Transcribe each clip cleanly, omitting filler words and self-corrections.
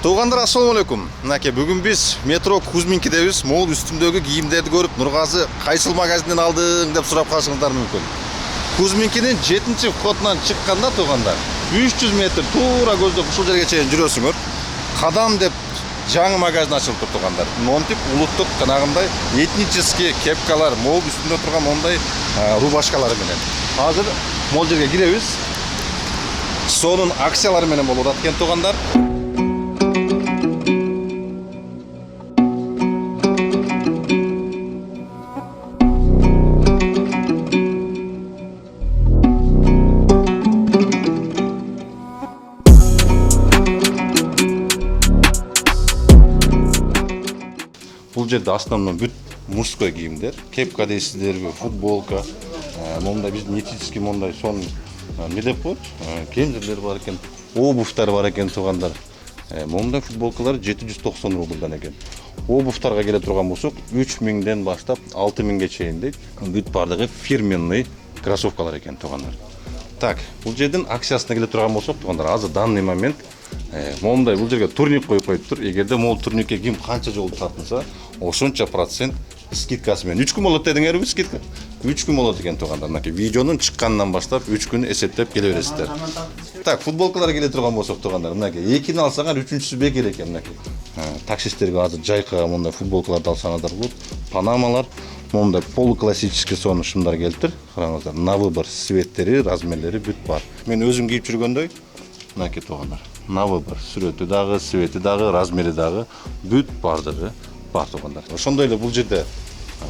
Туугандар, ассаламу алейкум. Мынакей бүгүн биз метро Кузминкидебиз. Могул үстүмдөгү кийимдерди көрүп, Нургазы кайсыл магазинден алдың деп сурап калышыңыздар мүмкүн. Кузминкинин 7-чи входунан чыкканда туугандар 300 метр туура көздөп ушул жерге чейин жүрөсүңөр. Кадам деп жаңы магазин ачылып тур туугандар. Монтип улуттук жанагындай этнический кепкалар, могул үстүндө турган мондай рубашкалар менен. Азыр могул жерге киребиз. Сонун акциялар менен болуп атат экен туугандар. Бул жерде основном бүт мужской кийимдер, кепка дейсиздерби, футболка, мондай биздин этнический мондай сон не деп коет, кемзирлер бар экен, обувьтар бар экен туугандар. Мондай футболкалар 790 рубльдан экен. Обувьтарга келе турган болсок, 3000ден баштап 6000ге чейин дейт. Бүт бардыгы фирменный кроссовкалар экен туугандар. Так, бул жердин акциясына келе турган болсок туугандар, азыр данный момент момундай бул жерге турник коюп коюптур. Эгерде могул турникке ким канча жолу тартынса, ошонча процент скидкасы менен 3 күн болот дедиңерби скидка? 3 күн болот экен туугандар. Мынакей видеонун чыкканынан баштап 3 күн эсептеп келе бересиздер. Так, футболкалар келе турган болсок туугандар, мынакей экини алсаңар үчүнчүсү бекер экен мынакей. Таксисттерге азыр жайкага мондай футболкаларды алсаңыздар болот. Панамалар, мондай полуклассический сонушумдар келиптир. Караңыздар, на выбор цветтери, размерлери бүт бар. Мен өзүм кийип жүргөндөй мынакей туугандар. На выбор сүрөтү дагы, цвети дагы, размери дагы бүт бардыгы бар туугандар. Ошондой эле бул жерде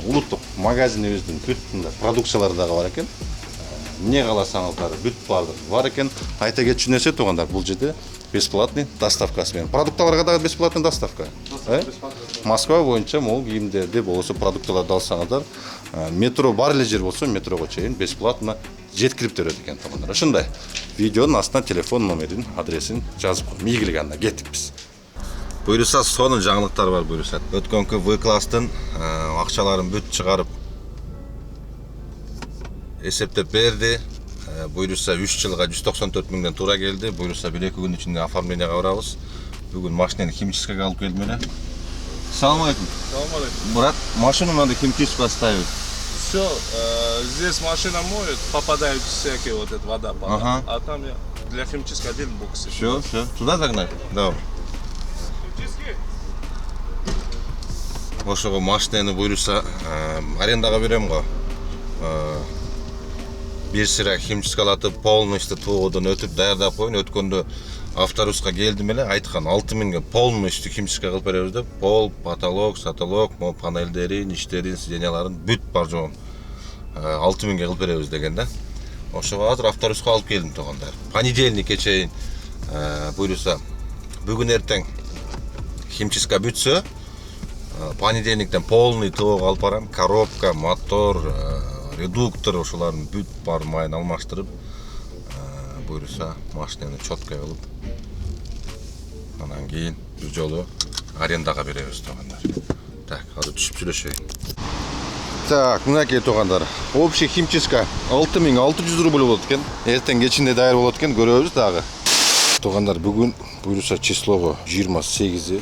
улуттук магазинибиздин бүт продукциялары дагы бар экен. Не кааласаңыздар бүт бардыгы бар экен. Айта кетчү нерсе туугандар, бул жерде бесплатный доставкасы менен. Продукталарга дагы бесплатный доставка. Москва боюнча могул кийимдерди болсо продукталарды алсаңыздар, метро бар эле жер болсо метрого чейин бесплатно жеткирип берет экен туугандар. Ошондой видеонун астына телефон номерин, адресин жазып коюп, ийгилик анда кеттик Буюрса сонун жаңылыктар бар буюрса. Өткөнкү В-класстын акчаларын бүт чыгарып эсептеп берди. Буюрса 3 жылга 194 миңден туура келди. Буюрса 1-2 күн ичинде оформленияга барабыз. Бүгүн машинени химчисткага алып келдим эле. Салам алейкум. Салам алейкум. Брат, машину надо химчистку оставить. Все, здесь машина моет, попадают всякие вот эта вода, Ага. а там для химчистки один бокс. Все. Туда загнать? Да. Ошого машинени буюрса арендага берем го. Бир сыра химчисткалатып, полностью тоодон өтүп даярдап коюн. Өткөндө авторуска келдим эле, айткан 6000ге полностью химчистка кылып беребиз деп. Пол, потолок, сатолок, панелдерин, иштерин, сиденьяларын бүт бар жоон 6000ге кылып беребиз деген да. Ошого азыр авторуска алып келдим туугандар. Понедельникке чейин буюрса бүгүн эртең химчистка бүтсө, понедельниктен полный тоого алып барам. Коробка, мотор, редуктор ошолардын бүт бар майын алмаштырып, буюрса машинени чёткой кылып, анан кийин бир жолу арендага беребиз туугандар. Так, азыр түшүп сүйлөшөйүн. Так, мынакей туугандар, общий химчистка 6600 рубль болот экен. Эртең кечинде даяр болот экен, көрөбүз дагы. Туугандар, бүгүн буюрса числого 28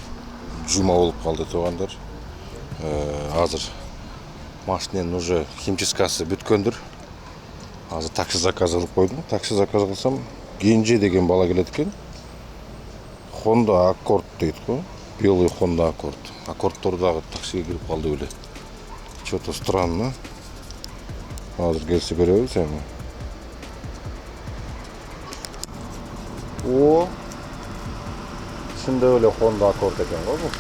жума болуп калды туугандар. Азыр машиненин уже химчисткасы бүткөндүр. Азыр такси заказ кылып койдум. Такси заказ кылсам, Генже деген бала келет экен. Honda Accord дейт го. Белый Honda Accord. Аккордтор дагы таксиге кирип калды беле. Что-то странно. Азыр келсе көрөбүз эми. О. Чында эле Honda Accord экен го бу.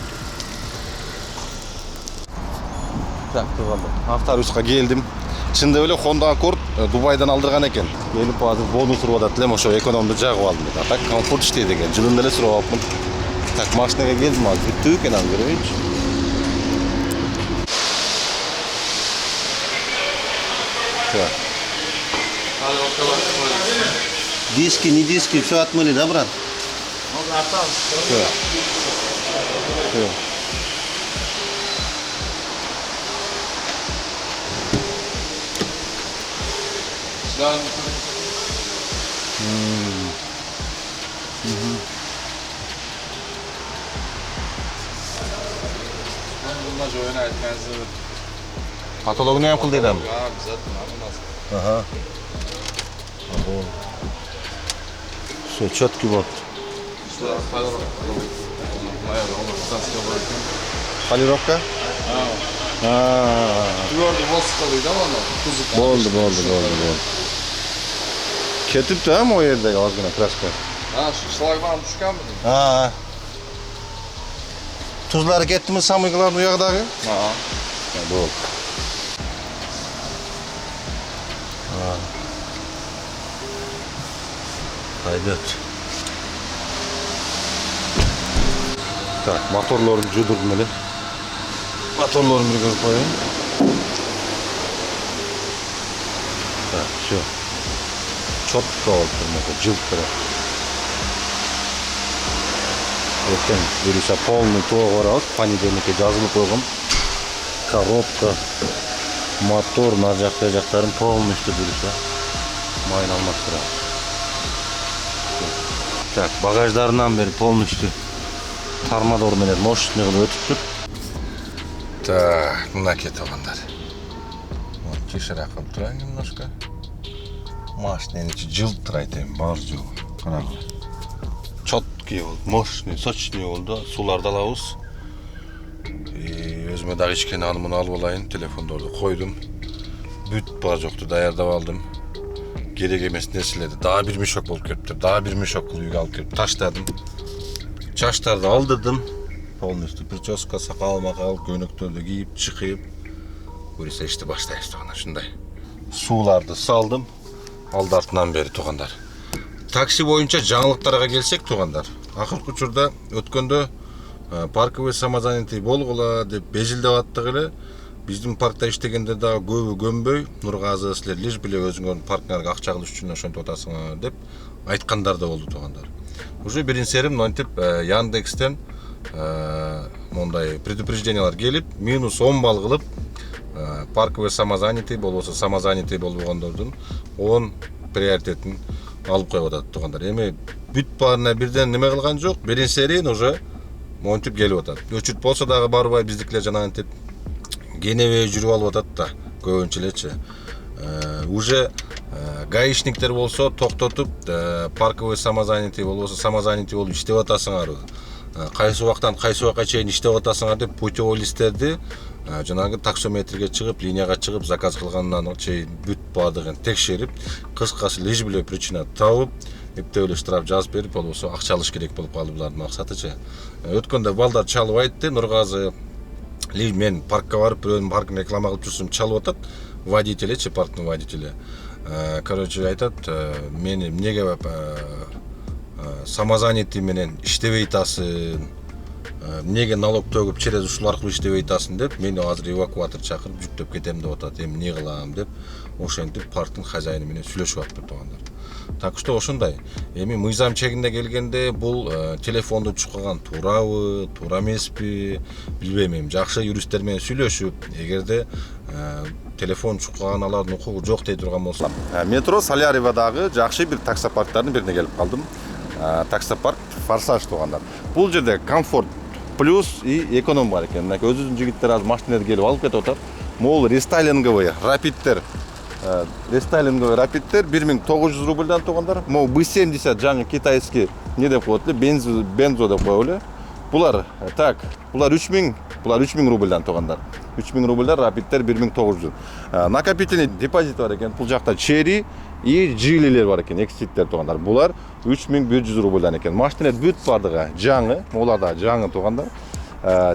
Так, туугандар, автобуска келдим. Чында эле Honda Accord Дубайдан алдырган экен. Келип азыр бонус уруп атат элем, ошо экономду жагып алдым. Так, комфорт иштейт экен. Жылында эле сурап алыпмын. Так, машинага келдим, азыр бүттү экен, аны көрөйүнчү. Так. Диски, не диски, все отмыли, да, брат? Все. Bunlar joyuna aytkanızı. Patologunu ham qil dedim. Обязательно, у нас. Aha. Все, четкий вот. Полировка? Twerdi voskali da onu. Kuzu Bo'ldi. Ketibdi ham o yerdagi ozgina kraska. Ha, şlagbaum tushganmi? Ha. Tuzlari ketdimi samıyqalarning u yoqdagi? Ha. Bo'ldi. Paydat. Так, motorlarni judurdim ele. Motorlarni bir ko'rib qo'ying. Так, все. Четко olib turmoqda, jiltirab. Erken birisi полный to'g'ri, понедельникке жазылып qo'ygan. Коробка, motor, narjaq-jaqlarin полностью birisi. Mayın almaqtır. Так, bagajlarından beri полностью tarmador menен мощный qilib o'tibdi. Так, mına ketib olganlar. Вот, тиширақ qilib turayın немножко. Машинаның içi жылтырайды, бар жоғы. Қараңыз. Четкий oldu, мощный, сочный oldu. Sularda alabыз. Өзіме дағы ішкен анымын алып алайын, телефондарды қойдым. Бүт бар жоқты даярдап алдым. Керек емес нәрселерді daha bir мешок болып кетті. Daha bir мешок қылып үйге алып келіп таштадым. Шаштарды алдырдым. Полностью прическа, сақал, мақал, көйнектерді киіп, шығып. Көресе ішті баштайыз туғандар, шындай. Суларды салдым. Алды артынан бері туғандар. Такси бойынша жаңалықтарға келсек туғандар. Ақырғы учурда өткөндө парковый самозанятый болгула деп безилдеп аттык эле. Биздин паркта иштегенде дагы көбү көнбөй, Нургазы силер лишь биле өзүңөрдүн паркыңарга акча кылыш үчүн ошентип атасыңар деп айткандар да болду туғандар. Уже биринсерим монтип Яндекстен мондай предупреждениялар келип, -10 балл кылып парковый самозанятый болбосо самозанятый болгондордун 10 приоритетин алып коюп атат туғандар. Эми бүт баарына бирден неме кылган жок, биринсерин уже монтип келип атат. Өчүрт болсо дагы барбай биздикилер жанагынтип кенебей жүрүп алып атат да көбүнчө уже гаишниктер болсо токтотуп парковый самозанятый болбосо самозанятый болуп иштеп атасыңарбы, кайсы убактан кайсы убакка чейин иштеп атасыңар деп путевой листтерди жанагы таксометрге чыгып, линияга чыгып, заказ кылгандан чейин бүт баардыгын текшерип, кыскасы лишь биле причина табып, эптеп эле штраф жазып берип, болбосо акча алыш керек болуп калды булардын максатычы. Өткөндө балдар чалып айтты, Нургазы мен паркка барып, бирөөнүн паркын реклама кылып жүрсөм чалып атат, водителичи, парктын водители. Короче, айтат, мени эмнеге самозанятый менен иштебей атасың, эмнеге налог төгүп через ушул аркылуу иштебей атасың деп, мени азыр эвакуатор чакырып жүктөп кетем деп атат. Эми эмне кылам деп, ошентип парктын хозяйыны менен сүйлөшүп атты тугандар. Так что ошондой. Эми мыйзам чегинде келгенде бул телефонду чуккан туурабы, туура эмеспи, билбейм. Эми жакшы юристтер менен сүйлөшүп, эгерде телефон чуккан алардын укугу жок дей турган болсо. Метро Солярьевадагы жакшы бир таксопарктардын бирине келип калдым. Таксопарк Форсаж тугандар. Бул жерде комфорт плюс и эконом бар экен. Мына өзүнүн жигиттер азыр машиналарды келип алып кетип атат. Могул рестайлинговый рапидтер. Рестайлинговый рапидтер 1900 рубльдан тугандар. Могу B70 жаңы китайский не деп коет эле, бензо деп коет эле. Булар так, булар 3000 рубльдан тугандар. 3000 рубльдар рапидтер 1900. Накопительный депозит бар экен. Бул жакта черри и жилилер бар экен, экситтер тугандар. Булар 3100 рубльдан экен. Машиналар бүт бардыгы жаңы, оларда жаңы тугандар.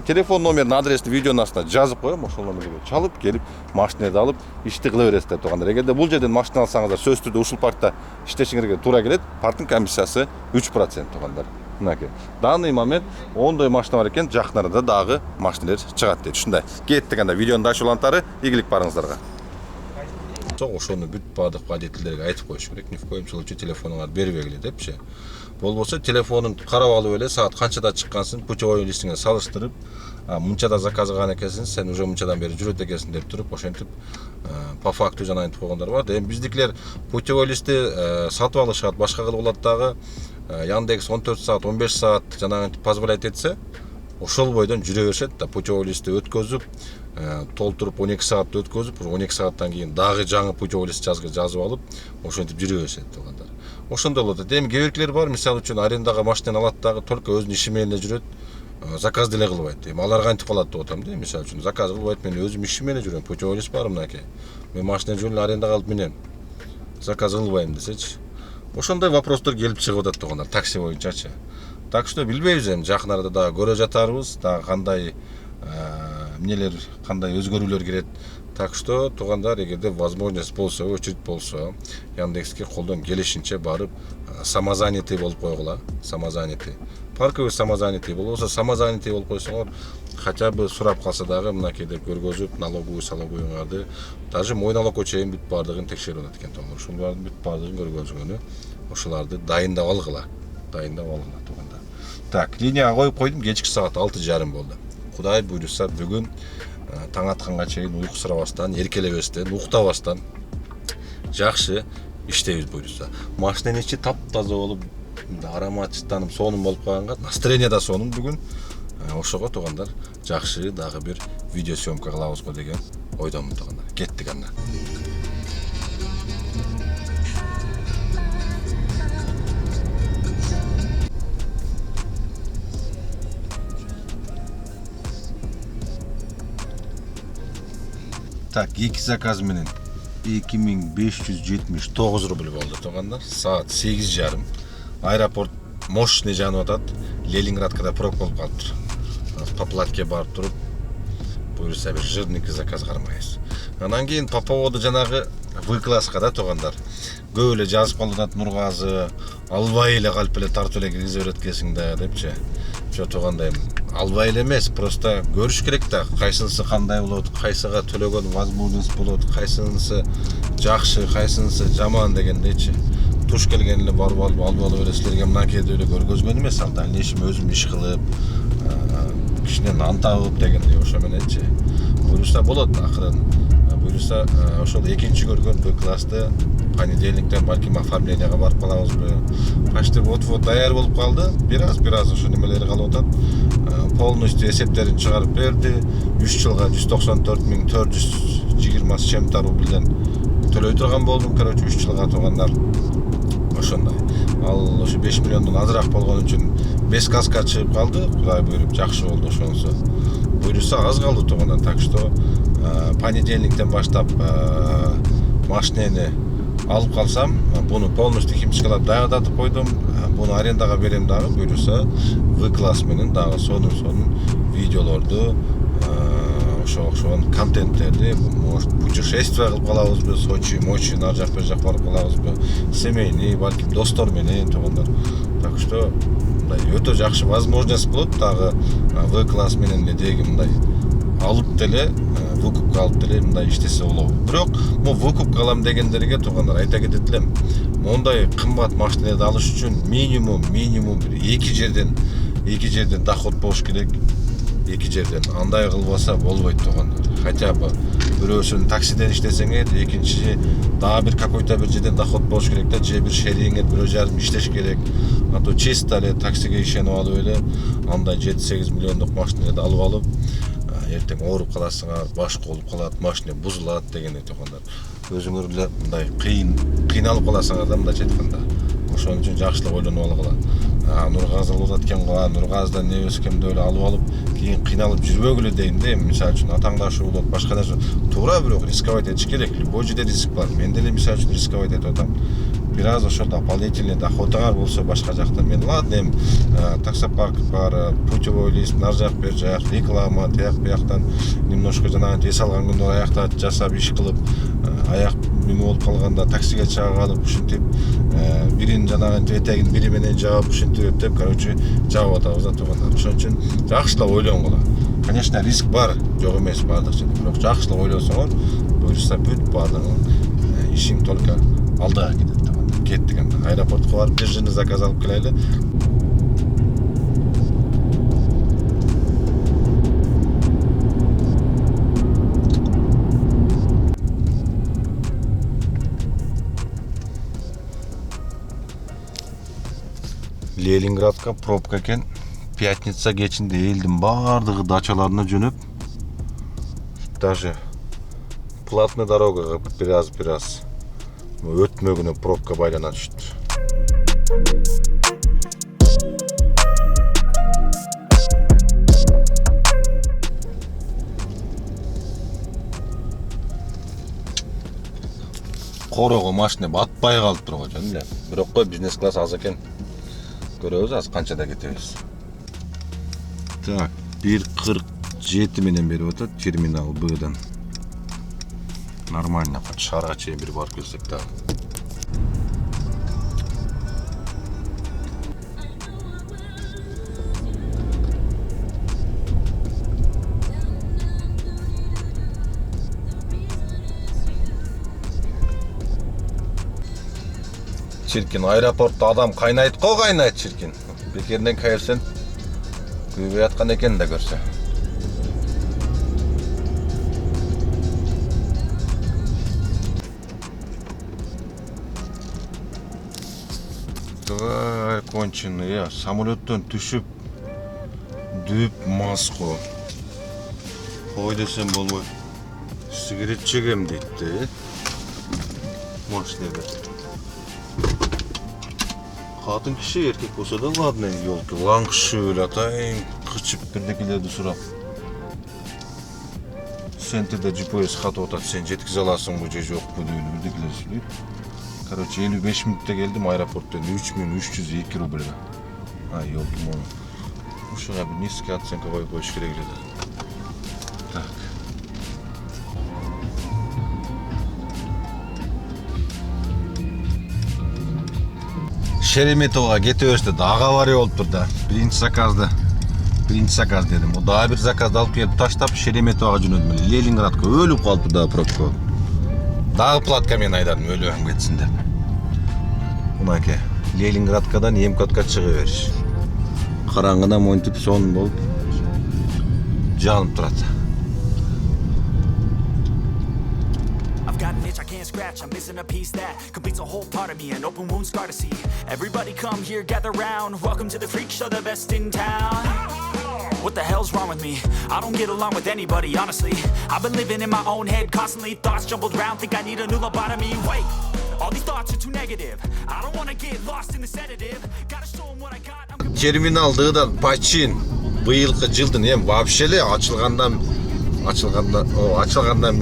Телефон номерин, адресин видеонун астына жазып коем, ошол номерге чалып келип, машинаны алып, ишти кыла бересиздер тугандар. Эгерде бул жерден машина алсаңыздар, сөзсүз түрдө ушул паркта иштешиңерге туура келет. Парктын комиссиясы 3% тугандар. Мынакей. Данный момент ондой машина бар экен, жакын арада дагы машиналар чыгат дейт. Ушундай. Кеттик анда видеонун дашулантары, ийгилик барыңыздарга. Ошону бүт баардык водительдерге айтып коюш керек. Ни в коем случае телефонуңарды бербегиле депчи. Болбосо телефонун карап алып эле саат канчада чыккансың, путевой листиңе салыштырып, мынчада заказ кылган экенсиң, сен уже мынчадан бери жүрөт экенсиң деп туруп, ошентип по факту жана айтып койгондар бар. Эми биздикилер путевой листти сатып алышат, башка кылып алат дагы. Яндекс 14 саат, 15 саат жанагынтип позволять этсе, ошол бойдон жүрө беришет да, путевой листти өткөзүп, толтуруп 12 саатты өткөзүп, 12 сааттан кийин дагы жаңы путевой лист жазып алып, ошентип жүрө беришет туугандар. Ошондой болот. Эми кээбиркилер бар, мисалы үчүн арендага машинаны алат дагы, только өзүнүн иши менен жүрөт, заказ деле кылбайт. Эми алар кантип калат деп атам да, мисалы үчүн заказ кылбайт, мен өзүм иши менен жүрөм, путевой лист бар мынакей. Мен машина жөн эле арендага алып минем. Заказ кылбайм десечи. Ошондой вопростор келип чыгып атат туугандар, такси боюнчачы. Так что билбейбиз эми жакын арада дагы көрө жатарбыз, дагы кандай эмнелер, кандай өзгөрүүлөр кирет. Так что туугандар, эгерде возможность болсо, очередь болсо, Яндекске колдон келишинче барып самозанятый болуп койгула. Самозанятый. Парковый самозанятый болбосо, самозанятый болуп койсоңор, хотя бы сурап калса дагы мынакей деп көргөзүп, налогуңарды, даже мой налогко чейин бүт бардыгын текшерип атат экен туугандар. Ошолордун бүт бардыгын көргөзгөнү, ошоларды дайындап алгыла. Туугандар. Так, линияга коюп койдум, кечки саат 6:30 болду. Кудай буйруса бүгүн таң атканга чейин уйкусурабастан, эркелебестен, уктабастан жакшы иштейбиз буйруса. Машинанын ичи таптаза болуп, ароматчыстанып, сонун болуп калганга, настроение да сонун бүгүн. Ошого туугандар, жакшы дагы бир видео съемка кылабызго деген ойдомун туугандар. Кеттик анда. Так, 2 заказ менен 2579 рубль болду туугандар. Саат 8:30. Аэропорт мощный жанып атат. Ленинградка да пробка болуп калыптыр. По платке барып туруп, буюрса бир жирный заказ кармайбыз. Анан кийин по поводу жанагы В-класска да туугандар. Көп эле жазып калат, Нургазы албай эле калп эле тартып эле киргизип берет экенсиң да депчи. Жо туугандай албай эле эмес, просто көрүш керек да, кайсынысы кандай болот, кайсыга төлөгөн возможность болот, кайсынысы жакшы, кайсынысы жаман дегендейчи. Туш келген эле барып алып эле силерге мынакейди эле көргөзгөн эмес, ал дальнейшем өзүм иш кылып, кишинен нан табып дегендей ошо мененчи. Буюрса болот акырын. Буюрса ошол экинчи көргөн В-классты понедельниктен балким оформленияга барып калабызбы. Почти вот даяр болуп калды. Бираз ошо немелери калып атат. Полностью эсептерин чыгарып берди. 3 жылга 194.420 с чем-то рубльден төлөй турган болдум. Короче, 3 жылга туугандар. Ошондой. Ал ошо 5 миллиондон азыраак болгон үчүн 5 каска чыгып калды. Кудай буйруп, жакшы болду ошонусу. Буйруса аз калды туугандар. Так что понедельниктен баштап машинени алып калсам, буну полностью химчикалап даярдатып койдум. Буну арендага берем дагы, буйруса В-класс менен дагы сонун видеолорду, ошон контенттерди, может, путешествие кылып калабызбы, Сочи, Мочи, нар жак бер жак барып калабызбы, семейный, балким достор менен туугандар. Так что мындай өтө жакшы возможность болот дагы В-класс менен эле деги мындай алып деле, выкупка алып деле мындай иштесе болобу. Бирок, мо выкупка алам дегендерге туугандар айта кетет элем. Мондай кымбат машинаны алыш үчүн минимум бир 2 жерден доход болуш керек. 2 жерден. Андай кылбаса болбойт туугандар. Хотя бы бирөөсүн таксиден иштесеңер, экинчи дагы бир какой-то бир жерден доход болуш керек да, же бир шериңер 1,5 иштеш керек. А то чисто эле таксиге ишенип алып эле андай 7-8 миллиондук машинаны алып алып, эртең ооруп каласыңар, баш колуп калат, машина бузулат дегендей туугандар. Өзүңөр эле мындай кыйналып каласыңар да мындайча айтканда. Ошон үчүн жакшылап ойлонуп алгыла. Нургаз алып атат экен го, Нургаздан небес кемде эле алып алып, кийин кыйналып жүрбөгүлө дейм да, мисалы үчүн атаңдашуу болот, башка нерсе. Туура, бирок рисковать этиш керек. Любой жерде риск бар. Мен деле мисалы үчүн рисковать этип атам. Бираз ошо дополнительный доходуңар болсо башка жактан мен ладно эми таксопарк бар, путевой лист, нар жак бер жак, реклама, тияк бияктан немножко жанагы эс алган күндө аякта жасап иш кылып, аяк неме болуп калганда таксиге чыга калып ушинтип бирин жанагы этегин бири менен жаап ушинтип деп, короче, жаап атабыз да туугандар. Ошон үчүн жакшылап ойлонгула. Конечно, риск бар, жок эмес бардык жерде, бирок жакшылап ойлосоңор, буюрса бүт бардыгы ишиң только алдыга кетет. Кеттик анда. Аэропортко барып бир жирный заказ алып келели. Ленинградка пробка экен. пятница кечинде элдин баардыгы дачаларына жөнөп, даже платный дорогага бир аз өтмөгүнө пробка байлана түштү. Корого машина батпай калыптыр го жөн эле. Бирок кой бизнес класс аз экен. Көрөбүз аз канчада кетебиз. Так, 1.47 менен берип атат терминал Б'дан. Нормально, шаарга чейин бир барып келсек да. Çirkin, aeroportda adam kaynayıt ko kaynayıt çirkin. Bir yerden kayırsan güve yatkan eken de görse. Vay konçinli ya, samolyottun düşüp düğüp masko. Koy desem bolmay. Sigaret çekem deydi. Maşnede. Kadın kişi erkek olsa da ладно yolki. Lan şöyle atayım, kıçıp birdekilerdi surap. Sente de GPS xat otat, sen жеткизе аласың bu жоқ bu deyini birdekiler söyleyip. Короче, 55 minutта geldim aeroporttan 3302 rubl. Ay yoldum onu. Uşağa bir niski atsenka koyuş gerek edi. Так. Шереметовға кете өсті, даға бари болып тұрды. Birinci zakaz dedim. O daha bir zakazды алып келіп таштап Шереметовға жөнөдүм. Ленинградқа өліп қалды да пробка. Дағы платка мен айдадым өліп кетсін деп. Мынаке, Ленинградкадан Емкотқа чыгып бериш. Караңгыда монтип сон болуп жанып турат. I can't scratch, I'm missing a piece that completes a whole part of me, an open wound scar to see. Everybody come here, gather round. Welcome to the freak show, the best in town. What the hell's wrong with me? I don't get along with anybody, honestly. I've been living in my own head constantly. Thoughts jumbled around, think I need a new lobotomy. Wait, all these thoughts are too negative. I don't want to get lost in the sedative. Gotta show them what I got. Терминалдыдан Пачин быйылкы жылдын эми вообще эле açılgandan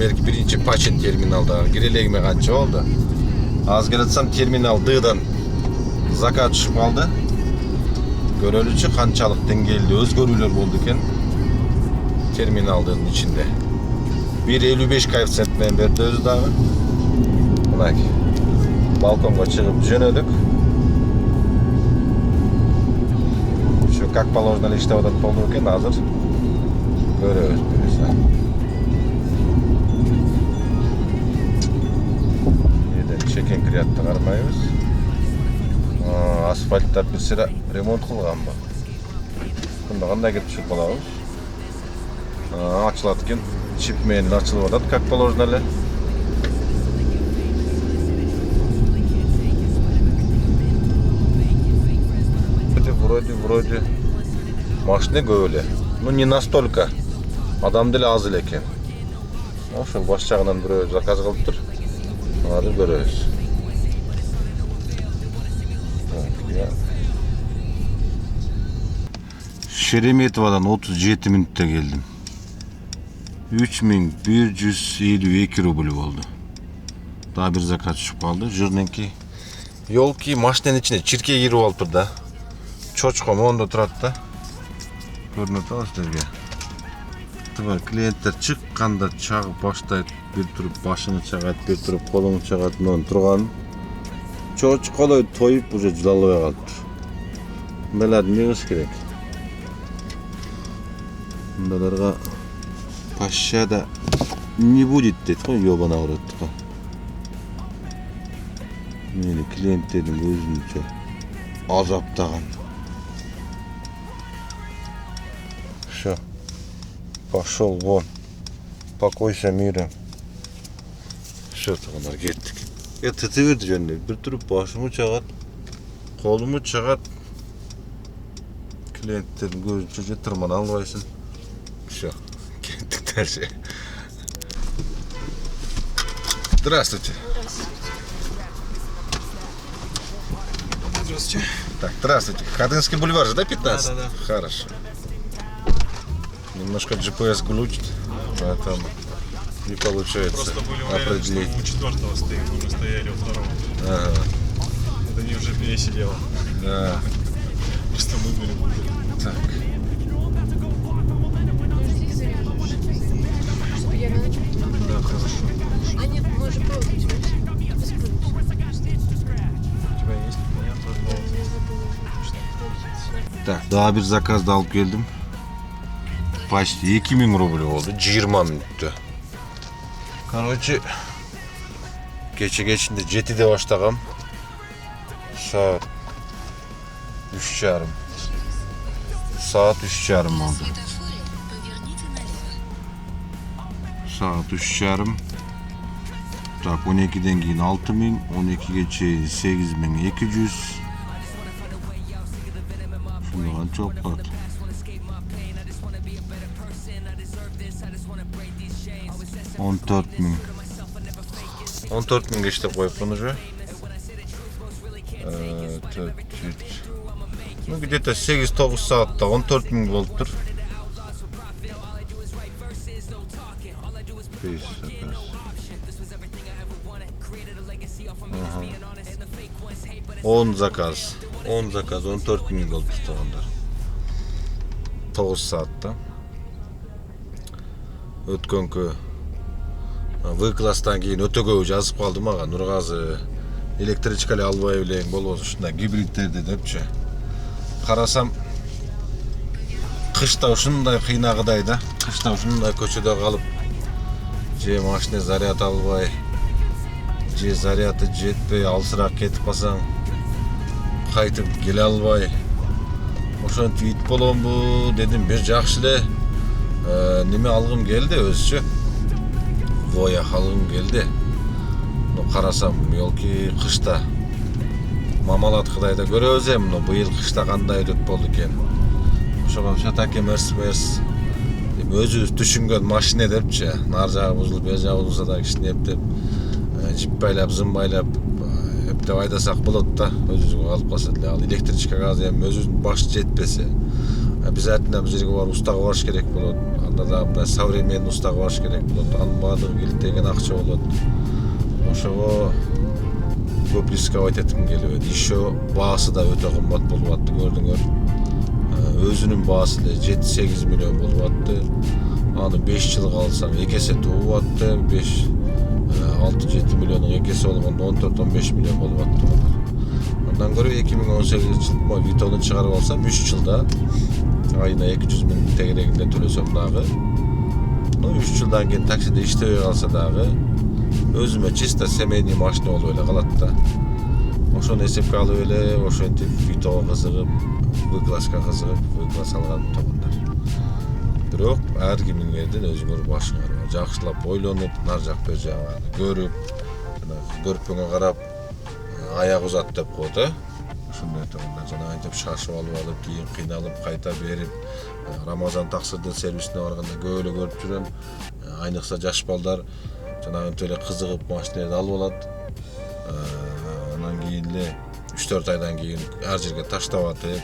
belki birinci Paçin terminalda girelегиме канча болду. Az келатсам терминал D'дан заказ түшүп калды. Көрөлүчү канчалык деңгээлде өзгөрүүлөр болду экен терминалдын ичинде. 1.55 коэффициент менен берди өзү дагы. Мына балконго чыгып жөнөдүк. Şu как положено эле иштеп атат болду экен азыр. Görüyoruz birisi. Yerden çeken kiriyatta karmayız. Asfaltlar bir sıra remont kılgan mı? Bunda qanday ketip çıkıp kalabız. Açılatken çip menli açılıp atat, как положено эле. Вроде машина көп эле. Ну не настолько. Адам деле аз эле экен. Ошол баш жагынан бирөө заказ кылыптыр. Азыр көрөбүз. Шереметовадан 37 минутта келдим. 3152 рубль болду. Daha bir zakaz түшүп калды. Жирненки ёлки машинанын ичине чирке кирип алыптыр да. Чочко мондо турат да. Көрүнөт ал силерге. Тыбар клиенттер чыкканда чагып баштайт, бир туруп башыны чагат, бир туруп колуну чагат, мынын турган. Чочколой тоюп уже жылалбай калыптыр. Мындайларды эмне кылыш керек? Мындайларга пощада не будет дейт го, ёбана ураттыкка. Мени клиенттердин өзүнчө азаптаган. Всё. Пошел вон. Покойся миром. Все, тағанар кеттік. Тіті берді жөнде. Bir тұрып башымы чағат, қолымы чағат. Клиенттердин көзүнчө же тырмана албайсың. Всё. Кеттик дальше. Здравствуйте. Здравствуйте. Так, здравствуйте. Ходынский бульвар же, да, 15? Да. Хорошо. Немножко GPS глючит, поэтому не получается Просто были уверены, что определить. мы у 4-го стоим, мы стояли у 2-го. Ага. Это не уже пересидело. Да. Просто мы были. Так. Да, хорошо. А нет, мы же пробовать. У тебя есть? Нет, тоже Так, daha bir zakaz da alıp geldim. Почти 2000 рубль oldu. 20 minuttu. Короче, geçinde 7'de başlagam. Saat 3:30. Saat 3:30 oldu. Saat 3:30. Так, 12'den keyin 6000, 12'ge 8200. Şundan çok pat. 14.000. 14.000 geçti koyup bunu şu. Ну, где-то 8-9 saatte 14.000 volttur. 10 zakaz. 10 zakaz 14.000 volt tutağınlar. 9 saatte. Өткөнкү V-класстан кийин өтө көп жазып калды мага. Нургазы электричкали албай элең болбосо ушундай гибридтерди депчи. Карасам кышта ушундай кыйнагыдай да. Кышта ушундай көчөдө калып же машина заряд албай, же заряды жетпей алсыраак кетип калсаң кайтып келе албай. Ошентип ит боломбу дедим. Бир жакшы эле неме алгым келди өзүчө. Воя алгым келди. Но карасам, елки кышта мамалаткыдай да көрөбүз эми, но быйыл кышта кандай өтөт болду экен. Ошого шатаке Мерседес өзүбүз түшүнгөн машина депчи. Нар жагы бузулуп, бер жагы бузулса да кичине эптеп жип байлап, зымбайлап эптеп айдасак болот да. Өзүбүзгө калып калса деле. Ал электричкага азыр эми өзүнүн башы жетпесе, обязательно бул жерге барып устага барыш керек болот. Анда да мындай современный устага барыш керек болот. Анын баардыгы килиттеген акча болот. Ошого көп рисковать этким келбеди. Еще баасы да өтө кымбат болуп атты, көрдүңөр. Өзүнүн баасы эле 7-8 миллион болуп атты. Аны 5 жылга алсаң экесе тууп атты. 6-7 миллиондун экеси болгондо 14-15 миллион болуп атты. Андан көрө 2018-жылы Витону чыгарып алсам 3 жылда айына 200 миң тегерегинде төлөсөм дагы. Ну 3 жылдан кийин таксиде иштебей калса дагы өзүмө чисто семейный машина болуп эле калат да. Ошону эсепке алып эле ошентип Витого кызыгып, V-класска кызыгып, V-класс алган тогундар. Бирок ар кимдин жерден өзүңөр башыңар бар. Жакшылап ойлонуп, нар жак бер жагын көрүп, жана көрпөңө карап аяк узат деп коет, ошондой тогундар. Жана антип шашып алып, кийин кыйналып кайта берип, Рамазан таксырдын сервисине барганда көп эле көрүп жүрөм. Айныкса жаш балдар жанагынтип эле кызыгып машиналарды алып алат. Анан кийин эле 3-4 айдан кийин ар жерге таштап атып,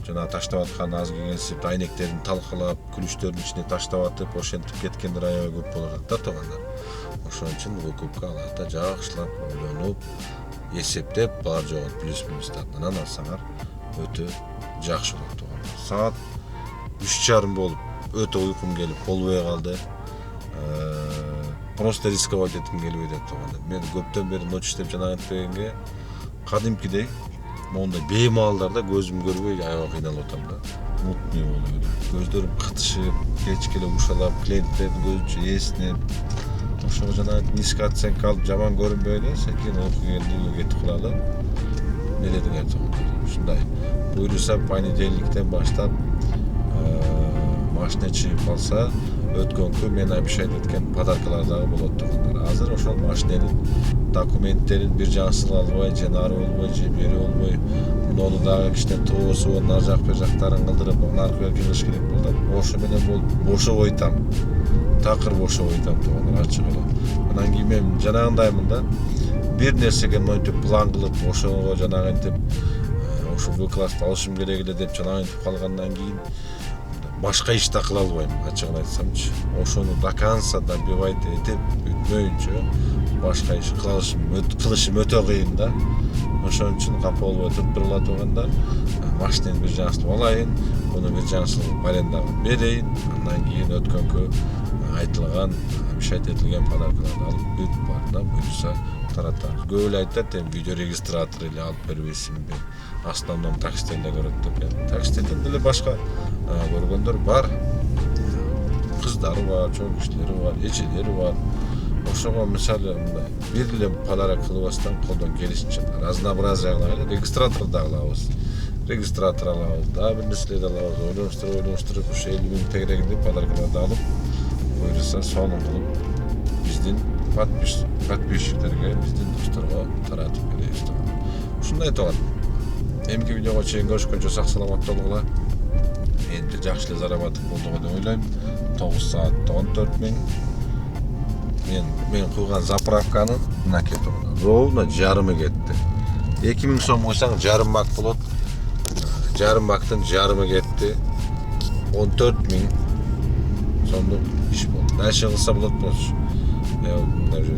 жана таштап аткан аз кеңесип, айнектерин талкалап, күлүчтөрдүн ичине таштап атып, ошентип кеткендер аябай көп болот да туугандар. Ошон үчүн выкупка аларда жакшылап ойлонуп, эсептеп, бар жогун плюс-минустардан алсаңар өтө жакшы болот туугандар. Саат 3:30 болуп, өтө уйкум келип болбой калды. Просто рисковать этким келбей деп туугандар. Мен көптөн бери ночь иштеп жанагынтпегенге кадимкидей мондай беймаалдарда көзүм көрбөй аябай кыйналып атам да. Мутный болуп, көздөрүм кытышып, кечке эле ушалап, клиенттердин көзүнчө эсинеп, ошого жана низкий оценка алып жаман көрүнбөй эле, секин уйку келди, үйгө кетип калалы. Не дедиңер туугандар? Ушундай. Буюрса понедельниктен баштап машина чыгып калса, өткөнкү мен обещать эткен подаркалар дагы болот дегендер. Азыр ошол машиненин документтерин бир жагысыз албай, же нары болбой, же бери болбой, муну дагы кичине тоосу бар, нар жак бер жактарын кылдырып, наркы берки кылыш керек болду. Ошо менен болуп, бошо ойтам. Такыр бошо ойтам дегендер ачык эле. Анан кийин мен жанагындаймын да. Бир нерсеге монтип план кылып, ошого жанагынтип ошо бул классты алышым керек эле деп жанагынтип калгандан кийин башка иш да кыла албайм, ачыгын айтсамчы. Ошону до конца добивать этип бүтмөйүнчө башка иш кылышым өтө кыйын да. Ошон үчүн капа болбой туруп турула турганда машинени бир жагысып алайын, муну бир жагысып арендага берейин, андан кийин өткөнкү айтылган, обещать этилген подаркаларды алып бүт барына буюрса таратабыз. Көп эле айтат, видео регистратор эле алып бербейсиңби? Основном таксиден көрөт деп. Таксиден деле башка көргөндөр бар. Кыздары бар, чоң кишилери бар, эчелери бар. Ошого мисалы бир эле подарок кылбастан колдон келишинче разнообразиягына регистратор да алабыз. Регистратор алабыз, дагы бир нерселерди алабыз. Ойлоштуруп, ушу 50 000 тегерегинде подаркаларды алып, буюрса сонун кылып биздин подписчиктерге, биздин досторго таратып беребиз. Ушундай айтып атам. Эмки видеого чейин көрүшкөнчө сак саламат болуңула. Энди жакшы эле заработок болду деп ойлойм. 9 саатта 14 000. Мен куйган заправканын мына кетти. Ровно жарымы кетти. 2000 сом койсаң жарым бак болот. Жарым бактын жарымы кетти. 14 000 сомдук иш болду. Дальше кылса болот болчу.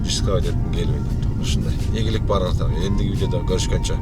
Рисковать этким келбейт. Ушундай. Ийгилик барыңыздарга. Эндиги видеодо көрүшкөнчө